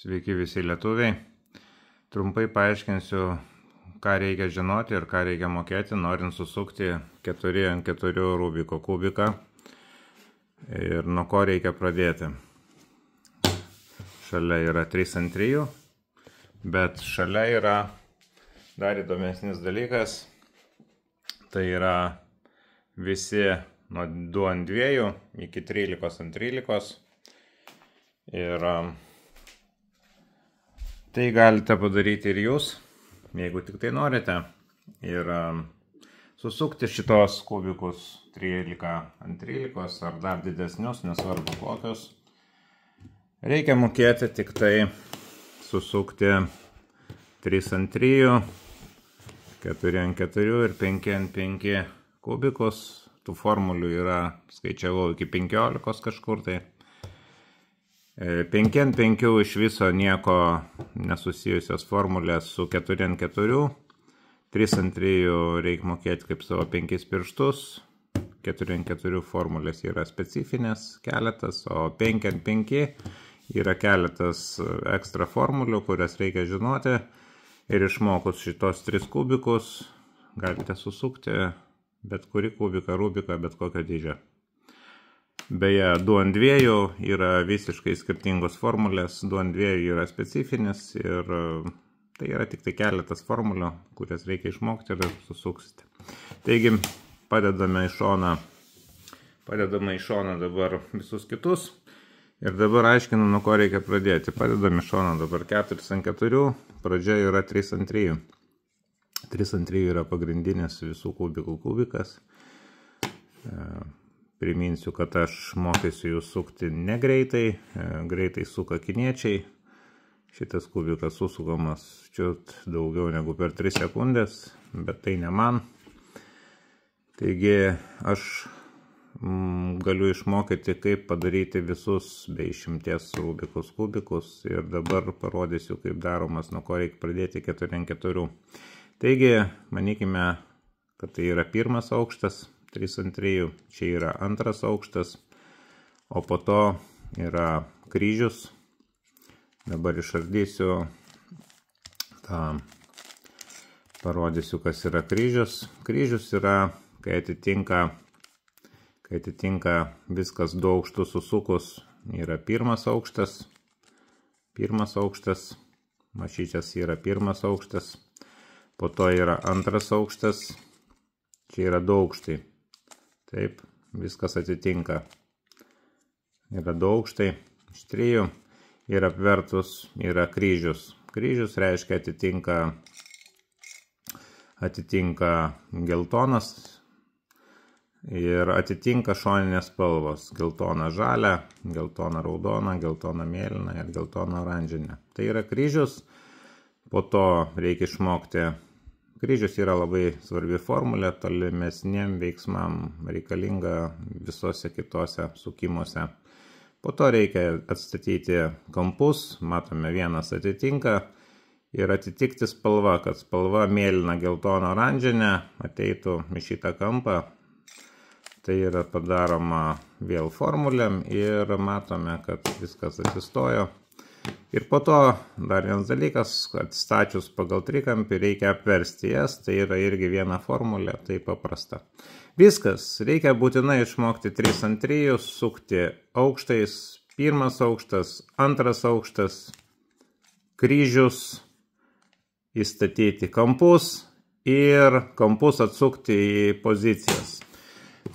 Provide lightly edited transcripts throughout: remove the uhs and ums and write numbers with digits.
Sveiki visi lietuviai. Trumpai paaiškinsiu, ką reikia žinoti ir ką reikia mokėti, norint susukti 4x4 Rubiko kubiką ir nuo ko reikia pradėti. Šalia yra 3x3, bet šalia yra dar įdomesnis dalykas. Tai yra visi nuo 2x2 iki 13x13 ir tai galite padaryti ir jūs, jeigu tik tai norite, ir susukti šitos kubikus 13x13 ar dar didesnius, nesvarbu kokius. Reikia mokėti tik tai susukti 3x3, 4x4 ir 5x5 kubikus. Tų formulių yra, skaičiavau, iki 15 kažkur tai. 5x5 iš viso nieko nesusijusios formulės su 4x4. 3x3 reikia mokėti kaip savo 5 pirštus. 4x4 formulės yra specifinės keletas, o 5x5 yra keletas ekstra formulių, kurias reikia žinoti. Ir išmokus šitos 3 kubikus galite susukti bet kurį kubiką, Rubiką, bet kokio dydžio. Beje, 2x2 yra visiškai skirtingos formulės, 2x2 yra specifinis ir tai yra tik tai keletas formulių, kurias reikia išmokti ir susuksite. Taigi, padedame į šoną dabar visus kitus ir dabar aiškinu, nuo ko reikia pradėti. Padedame į šoną dabar 4x4, pradžia yra 3x3. 3x3 yra pagrindinis visų kubikų kubikas. Priminsiu, kad aš mokysiu jūs sukti negreitai, greitai suka kiniečiai. Šitas kubikas susukamas čiut daugiau negu per 3 sekundės, bet tai ne man. Taigi aš galiu išmokyti, kaip padaryti visus be išimties Rubikus kubikus ir dabar parodysiu, kaip daromas, nuo ko reikia pradėti 4x4. Taigi, manykime, kad tai yra pirmas aukštas, 3x3, čia yra antras aukštas, o po to yra kryžius. Dabar išardysiu tą, parodysiu, kas yra kryžius. Kryžius yra, kai atitinka viskas 2 aukštus susukus, yra pirmas aukštas, mašyčias yra pirmas aukštas, po to yra antras aukštas, čia yra 2 aukštai. Taip, viskas atitinka. Yra 2 aukštai, iš 3 ir apvertus yra kryžius. Kryžius reiškia atitinka geltonas ir atitinka šoninės spalvos. Geltona žalia, geltona raudona, geltona mėlyna ir geltona oranžinė. Tai yra kryžius, po to reikia išmokti. Kryžius yra labai svarbi formulė, tolimesniem veiksmam reikalinga visose kitose sukimuose. Po to reikia atstatyti kampus, matome vienas atitinka ir atitikti spalva, kad spalva mėlyna, geltona, oranžinė ateitų į šitą kampą. Tai yra padaroma vėl formulėm ir matome, kad viskas atsistojo. Ir po to dar vienas dalykas, kad stačius pagal trikampį reikia apversti jas, tai yra irgi viena formulė, tai paprasta. Viskas, reikia būtinai išmokti 3x3, sukti aukštais, pirmas aukštas, antras aukštas, kryžius, įstatyti kampus ir kampus atsukti į pozicijas.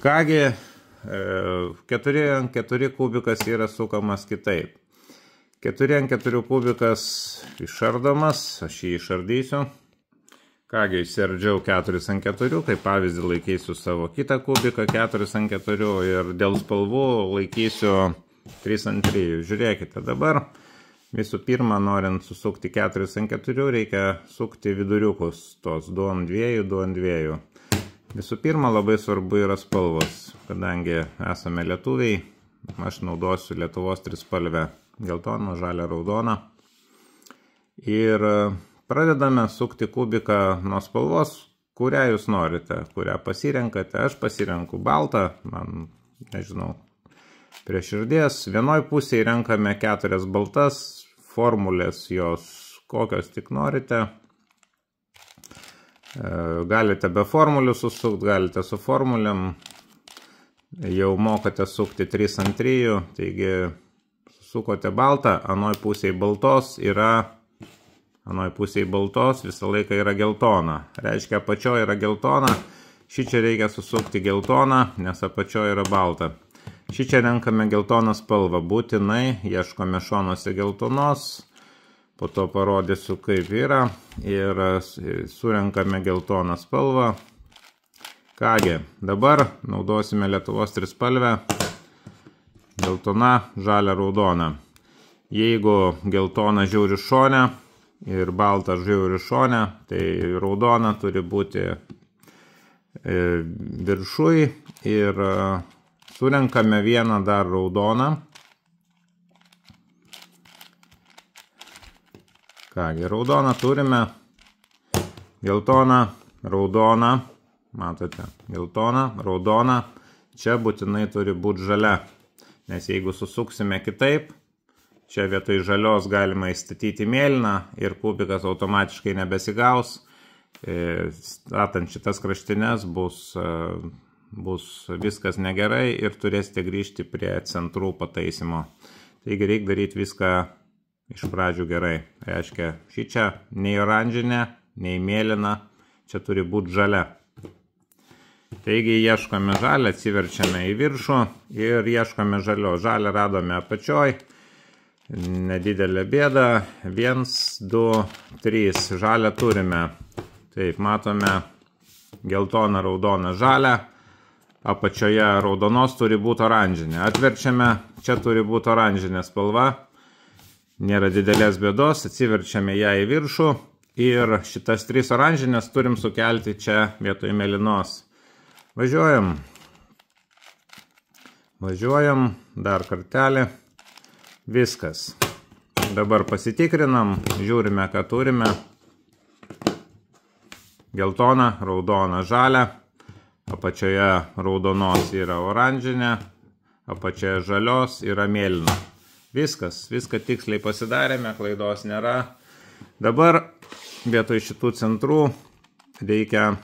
Kągi, 4x4 kubikas yra sukamas kitaip. 4x4 kubikas išardomas, aš jį išardysiu. Kągi, išsiardžiau 4x4, kaip pavyzdį laikysiu savo kitą kubiką 4x4 ir dėl spalvų laikysiu 3x3. Žiūrėkite, dabar visų pirma, norint susukti 4x4, reikia sukti viduriukus, tos 2x2, 2x2. Visų pirma, labai svarbu yra spalvos, kadangi esame lietuviai, aš naudosiu Lietuvos trispalvę. Geltoną, žalią, raudoną. Ir pradedame sukti kubiką nuo spalvos, kurią jūs norite, kurią pasirenkate. Aš pasirenku baltą, man, nežinau, prie širdies. Vienoj pusėje renkame 4 baltas, formulės jos kokios tik norite. Galite be formulių susukti, galite su formulėm. Jau mokate sukti 3 ant 3, taigi susukote baltą, anoj pusėje baltos visą laiką yra geltona. Reiškia, apačioje yra geltona, šičia reikia susukti geltoną, nes apačioje yra balta. Šičia renkame geltoną spalvą, būtinai ieškome šonuose geltonos. Po to parodysiu, kaip yra, ir surenkame geltoną spalvą. Kągi, dabar naudosime Lietuvos trispalvę, geltona, žalia, raudona. Jeigu geltona žiūri šone ir balta žiūri šone, tai raudona turi būti viršui ir surenkame vieną dar raudoną. Kągi, raudoną turime, geltoną, raudoną, matote, geltoną, raudoną, čia būtinai turi būti žalia, nes jeigu susuksime kitaip, čia vietoj žalios galima įstatyti mėlyną ir kubikas automatiškai nebesigaus, statant šitas kraštines bus viskas negerai ir turėsite grįžti prie centrų pataisimo. Taigi reikia daryti viską iš pradžių gerai. Reiškia, šičia nei oranžinė, nei mėlyna, čia turi būti žalia. Taigi ieškome žalę, atsiverčiame į viršų ir ieškome žalio. Žalę radome apačioj, nedidelė bėda, 1, 2, 3, žalę turime. Taip, matome geltoną, raudoną, žalę, apačioje raudonos turi būti oranžinė. Atverčiame, čia turi būti oranžinė spalva. Nėra didelės bėdos, atsiverčiame ją į viršų ir šitas 3 oranžinės turim sukelti čia vietoj mėlynos. Važiuojam. Važiuojam, dar kartelį. Viskas. Dabar pasitikrinam, žiūrime, ką turime. Geltona, raudona, žalia. Apačioje raudonos yra oranžinė, apačioje žalios yra mėlyna. Viską tiksliai pasidarėme, klaidos nėra. Dabar vietoj šitų centrų reikia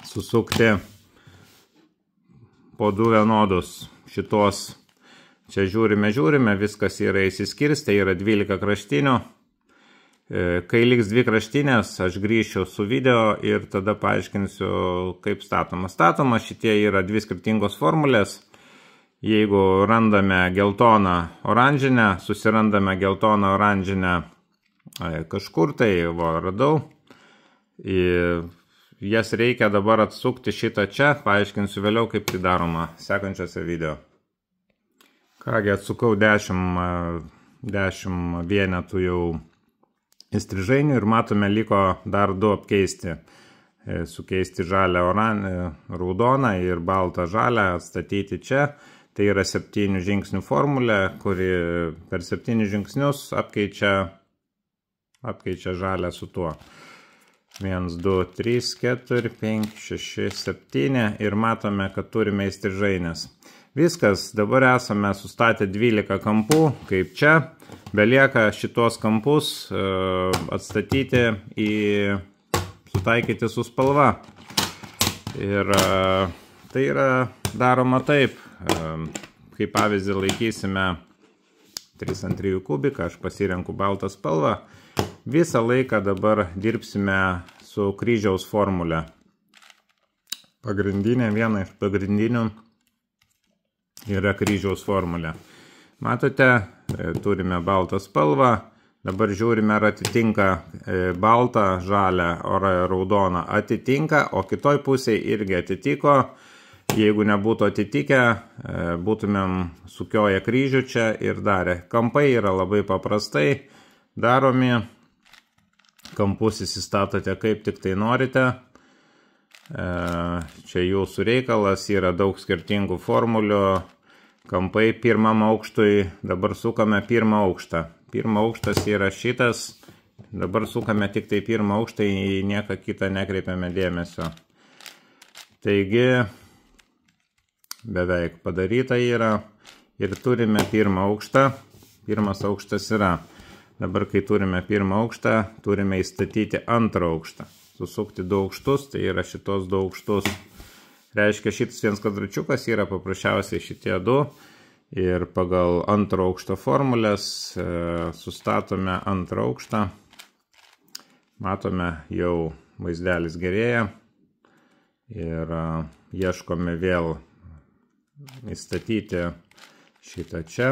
susukti po 2 vienodus šitos. Čia žiūrime, viskas yra įsiskirstę, yra 12 kraštinių. Kai liks 2 kraštinės, aš grįšiu su video ir tada paaiškinsiu, kaip statoma. Statoma, šitie yra 2 skirtingos formulės. Jeigu randame geltoną oranžinę, susirandame geltoną oranžinę kažkur, tai radau. Jas reikia dabar atsukti šitą čia, paaiškinsiu vėliau, kaip tai daroma sekančiose video. Kągi, atsukau 10 vienetų jau įstrižainių ir matome, liko dar 2 apkeisti. Sukeisti žalę raudoną ir baltą žalę, atstatyti čia. Tai yra 7 žingsnių formulė, kuri per 7 žingsnius apkeičia žalę su tuo. 1, 2, 3, 4, 5, 6, 7 ir matome, kad turime įstrižainės. Viskas, dabar esame sustatę 12 kampų, kaip čia. Belieka šitos kampus atstatyti sutaikyti su spalva. Ir tai yra daroma taip. Kaip pavyzdį laikysime 3 ant 3 kubiką, aš pasirenku baltą spalvą. Visą laiką dabar dirbsime su kryžiaus formulė. Pagrindinė, viena iš pagrindinių yra kryžiaus formulė. Matote, turime baltą spalvą. Dabar žiūrime, ar atitinka baltą, žalią, ar raudoną atitinka, o kitoj pusėje irgi atitiko. Jeigu nebūtų atitikę, būtumėm sukioję kryžių čia ir darę. Kampai yra labai paprastai daromi. Kampus įsistatote kaip tik tai norite. Čia jūsų reikalas, yra daug skirtingų formulių. Kampai pirmam aukštui, dabar sukame pirmą aukštą. Pirmą aukštas yra šitas. Dabar sukame tik tai pirmą aukštą, į nieką kitą nekreipiame dėmesio. Taigi, beveik padaryta yra ir turime pirmą aukštą. Pirmas aukštas yra. Dabar, kai turime pirmą aukštą, turime įstatyti antrą aukštą. Susukti 2 aukštus, tai yra šitos 2 aukštus. Reiškia, šitas vienas kvadračiukas yra paprasčiausiai šitie 2. Ir pagal antro aukšto formulės sustatome antrą aukštą. Matome, jau vaizdelis gerėja. Ir ieškome vėl įstatyti šitą čia.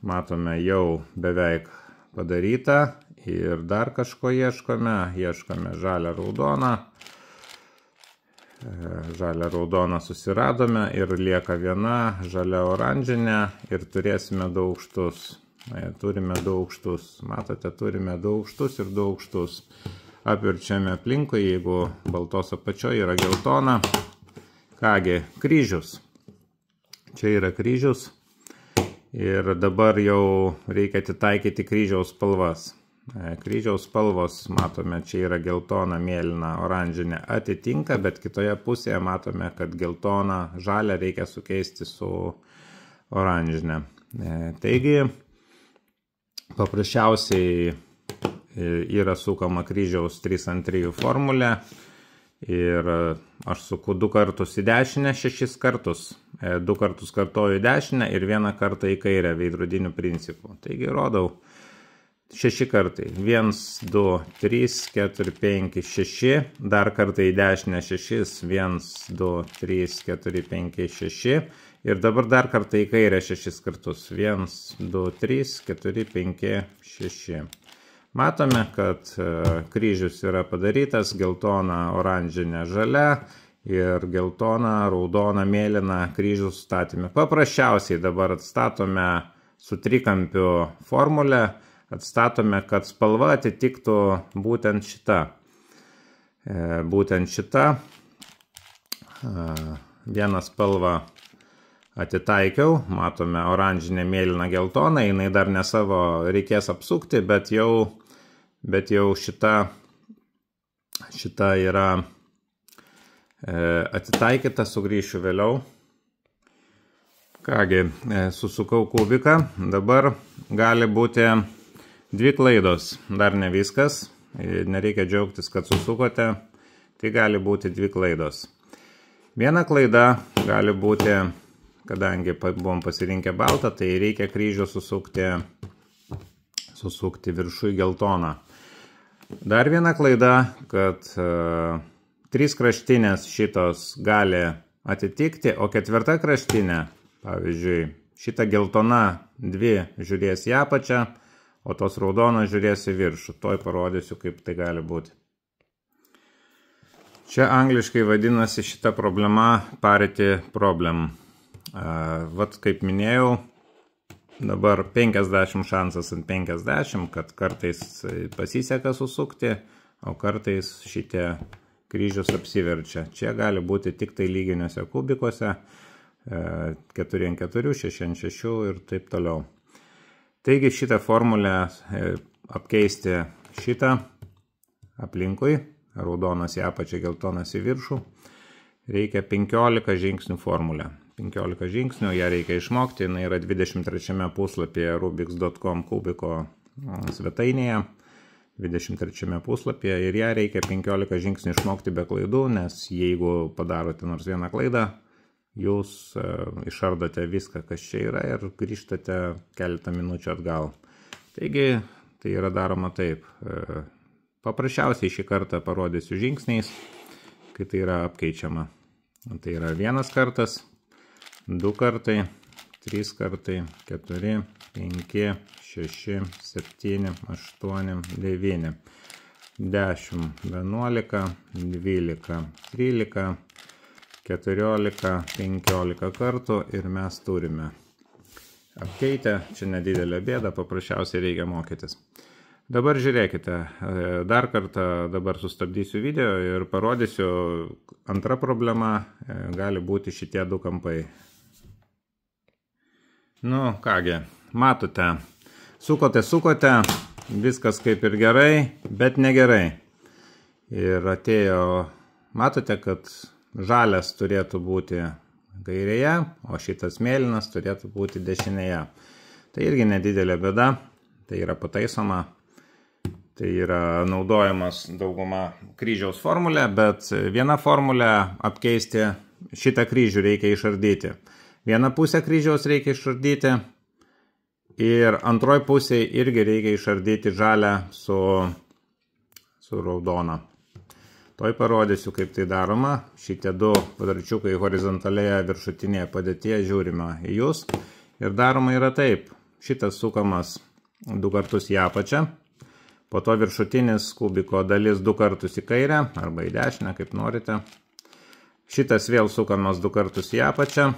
Matome, jau beveik padaryta. Ir dar kažko ieškome. Ieškome žalią raudoną. Žalią raudoną susiradome ir lieka viena žalia oranžinė ir turėsime 2 aukštus. Turime 2 aukštus. Matote, turime 2 aukštus ir 2 aukštus. Apverčiame aplinkui, jeigu baltos apačioje yra geltona. Kągi, kryžius. Čia yra kryžius. Ir dabar jau reikia atitaikyti kryžiaus spalvas. Kryžiaus spalvos, matome, čia yra geltona, mėlyna, oranžinė atitinka, bet kitoje pusėje matome, kad geltona, žalia reikia sukeisti su oranžinė. Taigi, paprasčiausiai yra sukama kryžiaus 3 ant 3 formulė ir aš suku 2 kartus į dešinę, 6 kartus. 2 kartus kartoju į dešinę ir 1 kartą į kairę veidrodiniu principu. Taigi, rodau. 6 kartai. 1, 2, 3, 4, 5, 6. Dar kartą į dešinę 6. 1, 2, 3, 4, 5, 6. Ir dabar dar kartą į kairę 6 kartus. 1, 2, 3, 4, 5, 6. Matome, kad kryžius yra padarytas. Geltona, oranžinė, žalia. Ir geltona, raudona, mėlyna kryžius statėme. Paprasčiausiai dabar atstatome su trikampiu formulę. Atstatome, kad spalva atitiktų būtent šitą. Būtent šitą. Vieną spalvą atitaikiau. Matome oranžinę, mėlyną, geltoną. Jinai dar ne savo reikės apsukti, bet jau šita yra atitaikyta. Sugrįšiu vėliau. Kągi, susukau kubiką. Dabar gali būti 2 klaidos, dar ne viskas, nereikia džiaugtis, kad susukote, tai gali būti 2 klaidos. Viena klaida gali būti, kadangi buvom pasirinkę baltą, tai reikia kryžių susukti viršui geltoną. Dar viena klaida, kad 3 kraštinės šitos gali atitikti, o 4 kraštinė, pavyzdžiui, šita geltona 2 žiūrės į apačią, o tos raudonos žiūrės į viršų. Toj parodysiu, kaip tai gali būti. Čia angliškai vadinasi šita problema parity problem. Vat kaip minėjau, dabar 50 šansas ant 50, kad kartais pasiseka susukti, o kartais šitie kryžius apsiverčia. Čia gali būti tik tai lyginiuose kubikuose, 4 ant 4, 6 ant 6 ir taip toliau. Taigi šitą formulę apkeisti šitą aplinkui, raudonas į apačią, geltonas į viršų, reikia 15 žingsnių formulę. 15 žingsnių, ją reikia išmokti, jinai yra 23 puslapyje rubiks.com kubiko svetainėje, 23 puslapyje ir ją reikia 15 žingsnių išmokti be klaidų, nes jeigu padarote nors vieną klaidą, jūs išardote viską, kas čia yra ir grįžtate keletą minučių atgal. Taigi, tai yra daroma taip. Paprasčiausiai šį kartą parodysiu žingsniais, kai tai yra apkeičiama. Tai yra 1 kartas, 2 kartai, 3 kartai, 4, 5, 6, 7, 8, 9, 10, 11, 12, 13, 14, 15 kartų ir mes turime apkeitę. Čia nedidelė bėda, paprasčiausiai reikia mokytis. Dabar žiūrėkite, dar kartą dabar sustabdysiu video ir parodysiu. Antra problema gali būti šitie 2 kampai. Nu, kągi, matote, sukote, viskas kaip ir gerai, bet negerai. Ir atėjo, matote, kad žalias turėtų būti kairėje, o šitas mėlynas turėtų būti dešinėje. Tai irgi nedidelė bėda. tai yra pataisoma, tai yra naudojamas dauguma kryžiaus formulė, bet vieną formulę apkeisti šitą kryžių reikia išardyti. Vieną pusę kryžiaus reikia išardyti ir antroj pusėje irgi reikia išardyti žalę su raudona. Toj parodysiu, kaip tai daroma. Šitie du kvadračiukai horizontalėje viršutinėje padėtyje žiūrime į jūs. Ir daroma yra taip. Šitas sukamas 2 kartus į apačią. Po to viršutinis kubiko dalis 2 kartus į kairę arba į dešinę, kaip norite. Šitas vėl sukamas 2 kartus į apačią.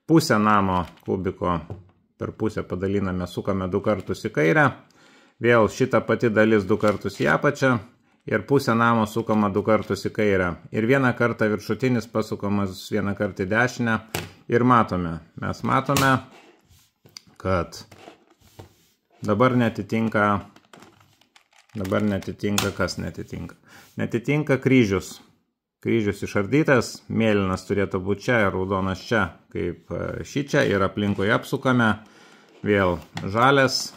Pusę namo kubiko per pusę padaliname, sukame 2 kartus į kairę. Vėl šita pati dalis 2 kartus į apačią. Ir pusę namo sukama 2 kartus į kairę. Ir vieną kartą viršutinis pasukamas 1 kartą į dešinę. Ir matome, mes matome, kad dabar netitinka, kas netitinka. Netitinka kryžius. Kryžius išardytas, mėlynas turėtų būti čia ir raudonas čia, kaip šičia. Ir aplinkoje apsukame. Vėl žalias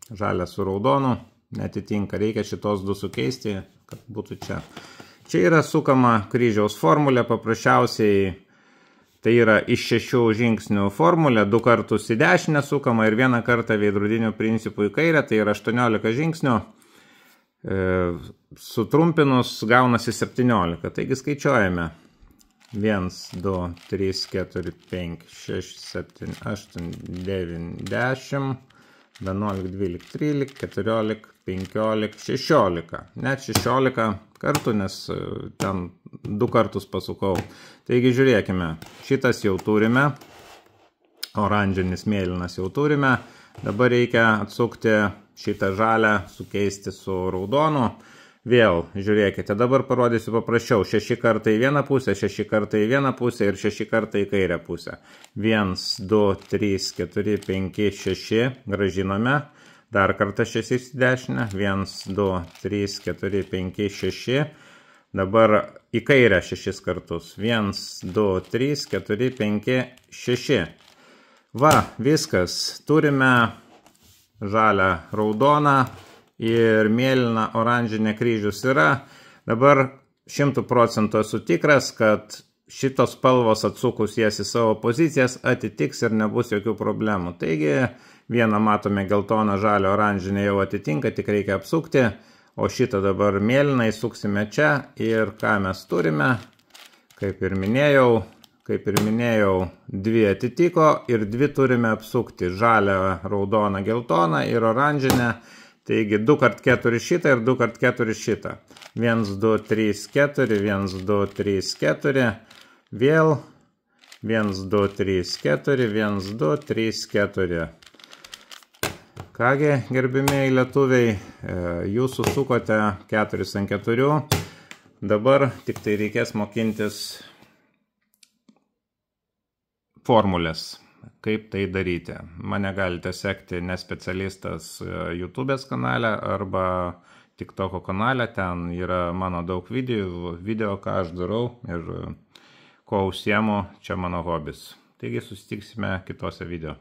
su raudonu. Netitinka, reikia šitos 2 sukeisti, kad būtų čia. Čia yra sukama kryžiaus formulė, paprasčiausiai tai yra iš 6 žingsnių formulė, 2 kartus į dešinę sukama ir 1 kartą veidrodinių principų į kairę, tai yra 18 žingsnių. Sutrumpinus gaunasi 17, taigi skaičiuojame. 1, 2, 3, 4, 5, 6, 7, 8, 9, 10... 11, 12, 13, 14, 15, 16. Net 16 kartų, nes ten 2 kartus pasukau. Taigi žiūrėkime, šitas jau turime, oranžinis mėlynas jau turime. Dabar reikia atsukti šitą žalę, sukeisti su raudonu. Vėl žiūrėkite, dabar parodysiu paprasčiau. 6 kartą į vieną pusę, 6 kartą į vieną pusę ir 6 kartą į kairę pusę. 1, 2, 3, 4, 5, 6. Grąžiname. Dar kartą 6 į dešinę. 1, 2, 3, 4, 5, 6. Dabar į kairę 6 kartus. 1, 2, 3, 4, 5, 6. Va, viskas. Turime žalią raudoną. Ir mėlyna oranžinė kryžius yra. Dabar 100% esu tikras, kad šitos spalvos atsukus jas į savo pozicijas atitiks ir nebus jokių problemų. Taigi vieną matome geltoną, žalią, oranžinę jau atitinka, tik reikia apsukti. O šitą dabar mėlyną įsuksime čia. Ir ką mes turime? Kaip ir minėjau, 2 atitiko ir 2 turime apsukti. Žalią, raudoną, geltoną ir oranžinę. Taigi 2 kart 4 šitą ir 2 kart 4 šitą. 1, 2, 3, 4, 1, 2, 3, 4. Vėl 1, 2, 3, 4, 1, 2, 3, 4. Kągi, gerbimieji lietuviai, jūs susukote 4 ant 4. Dabar tik tai reikės mokintis formulės. Kaip tai daryti. Mane galite sekti nespecialistas YouTube'ės kanale arba TikTok'o kanale. Ten yra mano daug video, ką aš darau ir ko užsiemu, čia mano hobis. Taigi susitiksime kitose video.